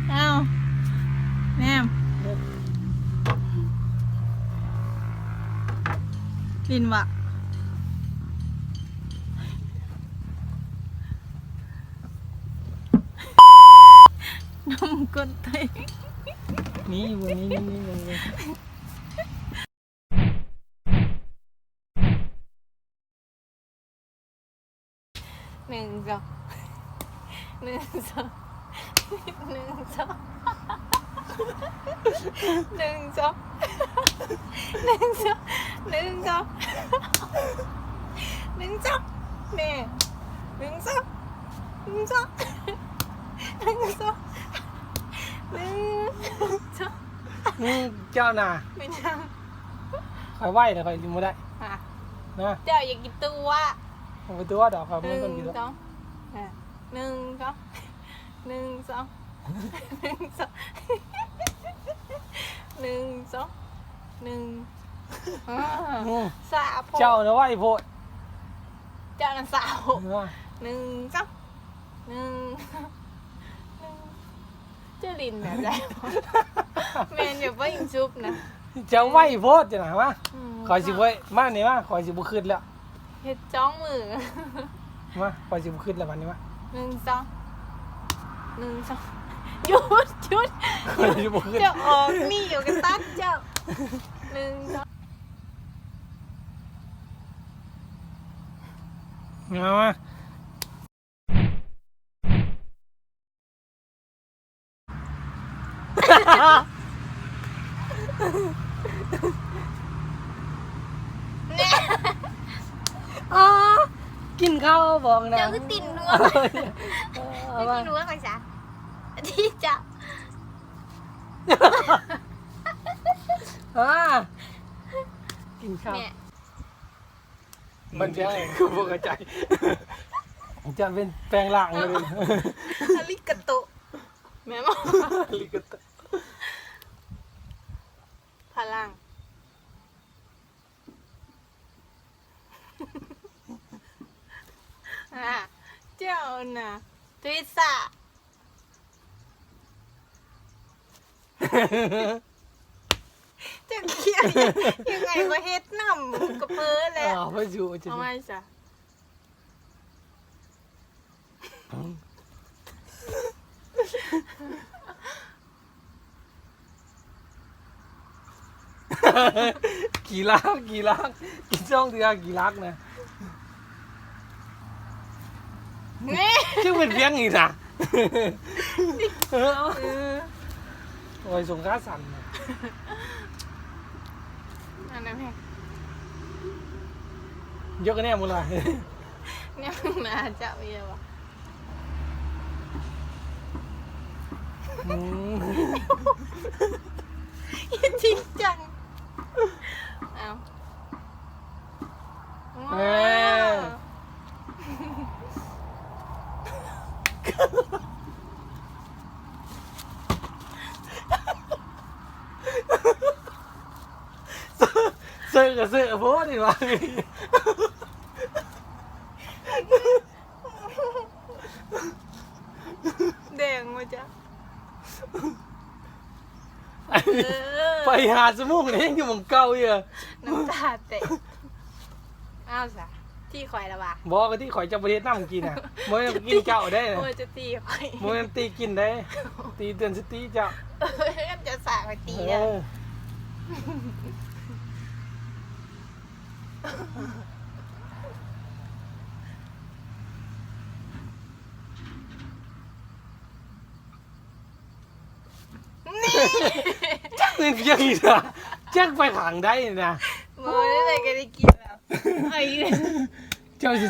เอาแนมลินวะน้ำกดไตนี่วงนี้วงนี้หนึ่งสองหนึ่งสองหนึ่งสองหนึ่งสองหนึ่งสองหนึ่งสองหนึ่งสองเนี่ยหนึ่งสองหนึ่งสองหนึ่งสองหนึ่งสองเจ้าน่ะไม่ยังคอยไหวแต่คอยริมไม่ได้นะเจ้าอยากกินตัวผมไปตัวดอกครับ ห มัน นึ่ ต้นกิน ง แล้ว สองหนึ่งสองหนึ่งสองหนึ่งสองหนึ่งสองหนึ่งสาวเจ้านะไหวโพดเจ้านั่นสาวหนึ่งสองหนึ่งเจ้าลินแบบไรแมนอย่าไปยิงซุปนะเจ้าไหวโพดจะไหนวะคอยสิบไว้มาเนี่ยมาคอยสิบุขึ้นแล้วเฮ็ดจ้องมือมาคอยสิบุขึ้นแล้ววันนี้มาหนึ่งสองหนึ่งสองหยุดคอยสิบุขึ้นเจ้าออกนี่อยู่กันตัดเจ้าหนึ่งสองมาอ๋อกินข้าวบอกนะเจ้าคือติ่นนัวไม่กินนัวก่อนจ้ะที่จับกินข้าวมันจะคือพวกกระจายจะเป็นแปลงล่างเลยอลิกาโตแม่บอกอลิกาโตพลังเจ้าน่ะทวิซ่าจะเขียนยังไงก็เฮ็ดน้ำกระเพื่อแล้วพระจูจะเอาไม่จ้ะกี่ลักกินช่องเดียวกี่ลักนะนี่ชื่อเป็นเพียงอีกนะโอ้ยสงขาสั่นอันนั้นแพงยกกันแน่หมดเลยเนี่ยมาเจ้าเยอะวะจริงจังเอาเสื้อกับเสื้อโพสดีวะแดงมาจ้ะไปหาสมุนเองอยู่หมองเก่าอยู่น้ำตาเตะอ้าวจ้ะที่คอยละวะบอกกันที่ข่อยจะประเทศน้ำกินอ่ะมวยกินเจ้าได้มวยจะตีคอยมวยตีกินได้ตีเตือนสตีเจ้าจะสาไปตีอ่ะจักเป็นยังไงนะจักไปขังได้นะมวยได้เลยก็ได้กินแล้วไอ้เจ้าสิ